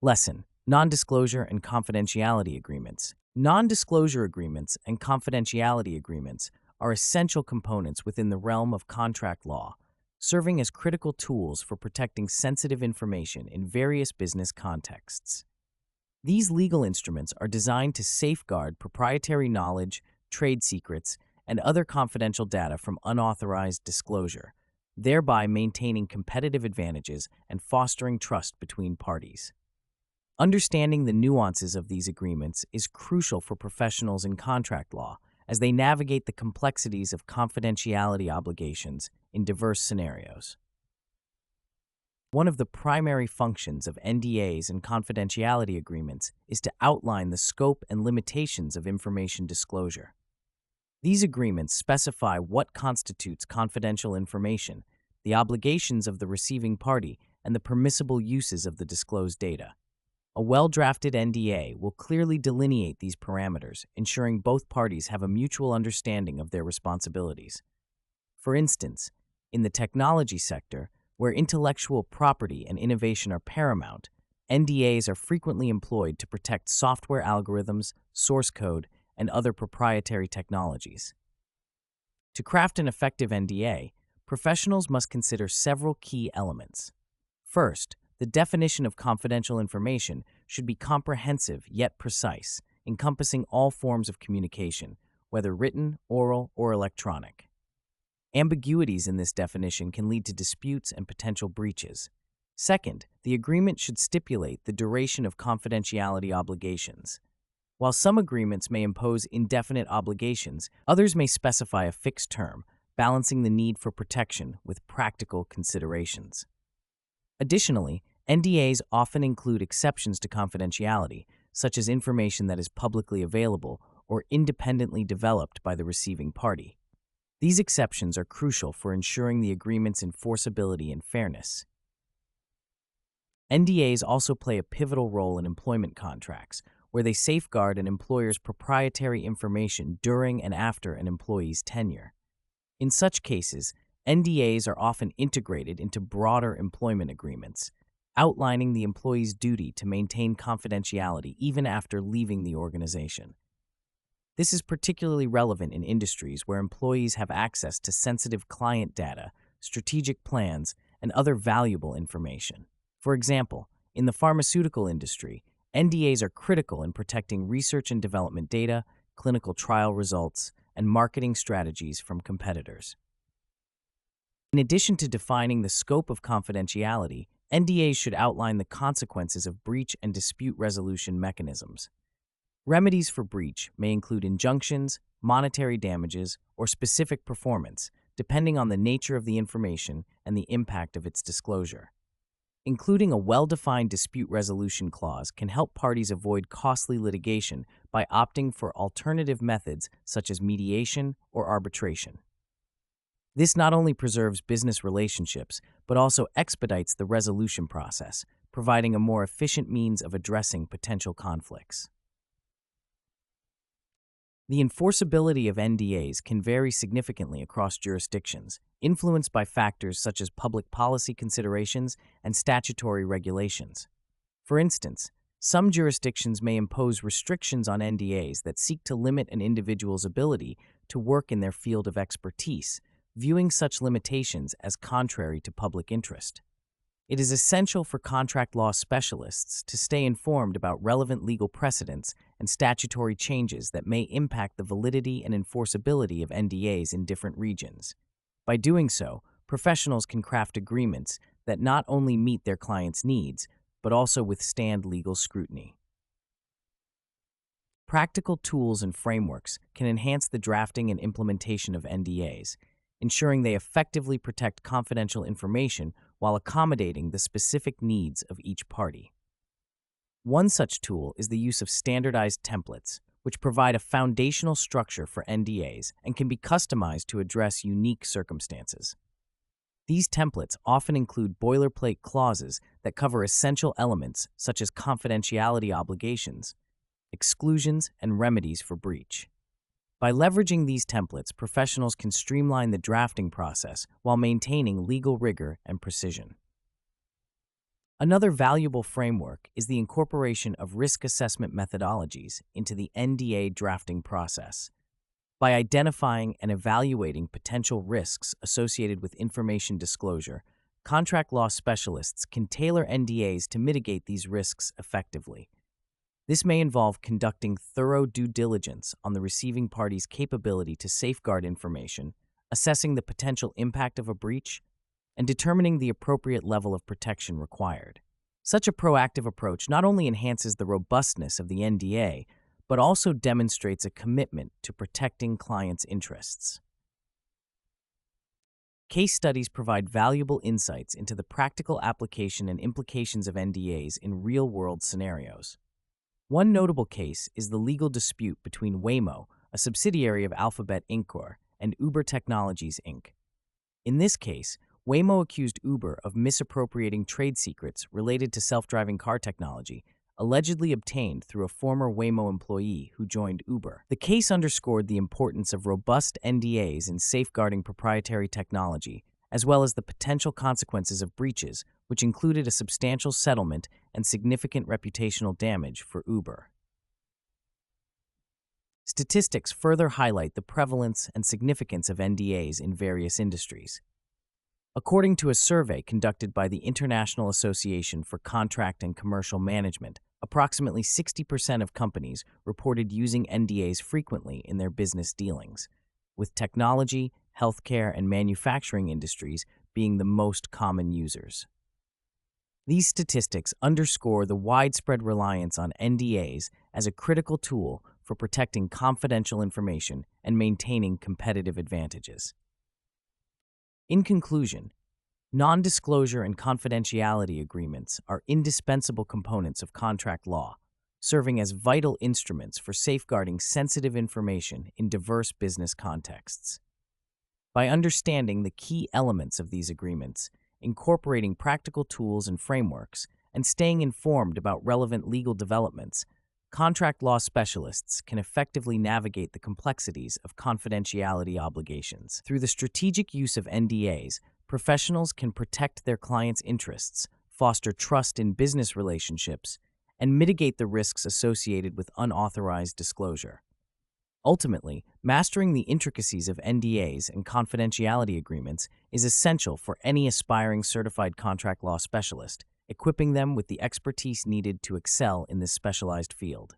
Lesson: Non-disclosure and confidentiality agreements. Non-disclosure agreements and confidentiality agreements are essential components within the realm of contract law, serving as critical tools for protecting sensitive information in various business contexts. These legal instruments are designed to safeguard proprietary knowledge, trade secrets, and other confidential data from unauthorized disclosure, thereby maintaining competitive advantages and fostering trust between parties. Understanding the nuances of these agreements is crucial for professionals in contract law as they navigate the complexities of confidentiality obligations in diverse scenarios. One of the primary functions of NDAs and confidentiality agreements is to outline the scope and limitations of information disclosure. These agreements specify what constitutes confidential information, the obligations of the receiving party, and the permissible uses of the disclosed data. A well-drafted NDA will clearly delineate these parameters, ensuring both parties have a mutual understanding of their responsibilities. For instance, in the technology sector, where intellectual property and innovation are paramount, NDAs are frequently employed to protect software algorithms, source code, and other proprietary technologies. To craft an effective NDA, professionals must consider several key elements. First, the definition of confidential information should be comprehensive yet precise, encompassing all forms of communication, whether written, oral, or electronic. Ambiguities in this definition can lead to disputes and potential breaches. Second, the agreement should stipulate the duration of confidentiality obligations. While some agreements may impose indefinite obligations, others may specify a fixed term, balancing the need for protection with practical considerations. Additionally, NDAs often include exceptions to confidentiality, such as information that is publicly available or independently developed by the receiving party. These exceptions are crucial for ensuring the agreement's enforceability and fairness. NDAs also play a pivotal role in employment contracts, where they safeguard an employer's proprietary information during and after an employee's tenure. In such cases, NDAs are often integrated into broader employment agreements, outlining the employee's duty to maintain confidentiality even after leaving the organization. This is particularly relevant in industries where employees have access to sensitive client data, strategic plans, and other valuable information. For example, in the pharmaceutical industry, NDAs are critical in protecting research and development data, clinical trial results, and marketing strategies from competitors. In addition to defining the scope of confidentiality, NDAs should outline the consequences of breach and dispute resolution mechanisms. Remedies for breach may include injunctions, monetary damages, or specific performance, depending on the nature of the information and the impact of its disclosure. Including a well-defined dispute resolution clause can help parties avoid costly litigation by opting for alternative methods such as mediation or arbitration. This not only preserves business relationships, but also expedites the resolution process, providing a more efficient means of addressing potential conflicts. The enforceability of NDAs can vary significantly across jurisdictions, influenced by factors such as public policy considerations and statutory regulations. For instance, some jurisdictions may impose restrictions on NDAs that seek to limit an individual's ability to work in their field of expertise, viewing such limitations as contrary to public interest. It is essential for contract law specialists to stay informed about relevant legal precedents and statutory changes that may impact the validity and enforceability of NDAs in different regions. By doing so, professionals can craft agreements that not only meet their clients' needs, but also withstand legal scrutiny. Practical tools and frameworks can enhance the drafting and implementation of NDAs, ensuring they effectively protect confidential information while accommodating the specific needs of each party. One such tool is the use of standardized templates, which provide a foundational structure for NDAs and can be customized to address unique circumstances. These templates often include boilerplate clauses that cover essential elements such as confidentiality obligations, exclusions, and remedies for breach. By leveraging these templates, professionals can streamline the drafting process while maintaining legal rigor and precision. Another valuable framework is the incorporation of risk assessment methodologies into the NDA drafting process. By identifying and evaluating potential risks associated with information disclosure, contract law specialists can tailor NDAs to mitigate these risks effectively. This may involve conducting thorough due diligence on the receiving party's capability to safeguard information, assessing the potential impact of a breach, and determining the appropriate level of protection required. Such a proactive approach not only enhances the robustness of the NDA, but also demonstrates a commitment to protecting clients' interests. Case studies provide valuable insights into the practical application and implications of NDAs in real-world scenarios. One notable case is the legal dispute between Waymo, a subsidiary of Alphabet Inc., and Uber Technologies Inc. In this case, Waymo accused Uber of misappropriating trade secrets related to self-driving car technology, allegedly obtained through a former Waymo employee who joined Uber. The case underscored the importance of robust NDAs in safeguarding proprietary technology, as well as the potential consequences of breaches, which included a substantial settlement and significant reputational damage for Uber. Statistics further highlight the prevalence and significance of NDAs in various industries. According to a survey conducted by the International Association for Contract and Commercial Management, approximately 60% of companies reported using NDAs frequently in their business dealings, with technology, healthcare, and manufacturing industries being the most common users. These statistics underscore the widespread reliance on NDAs as a critical tool for protecting confidential information and maintaining competitive advantages. In conclusion, non-disclosure and confidentiality agreements are indispensable components of contract law, serving as vital instruments for safeguarding sensitive information in diverse business contexts. By understanding the key elements of these agreements, incorporating practical tools and frameworks, and staying informed about relevant legal developments, contract law specialists can effectively navigate the complexities of confidentiality obligations. Through the strategic use of NDAs, professionals can protect their clients' interests, foster trust in business relationships, and mitigate the risks associated with unauthorized disclosure. Ultimately, mastering the intricacies of NDAs and confidentiality agreements is essential for any aspiring certified contract law specialist, equipping them with the expertise needed to excel in this specialized field.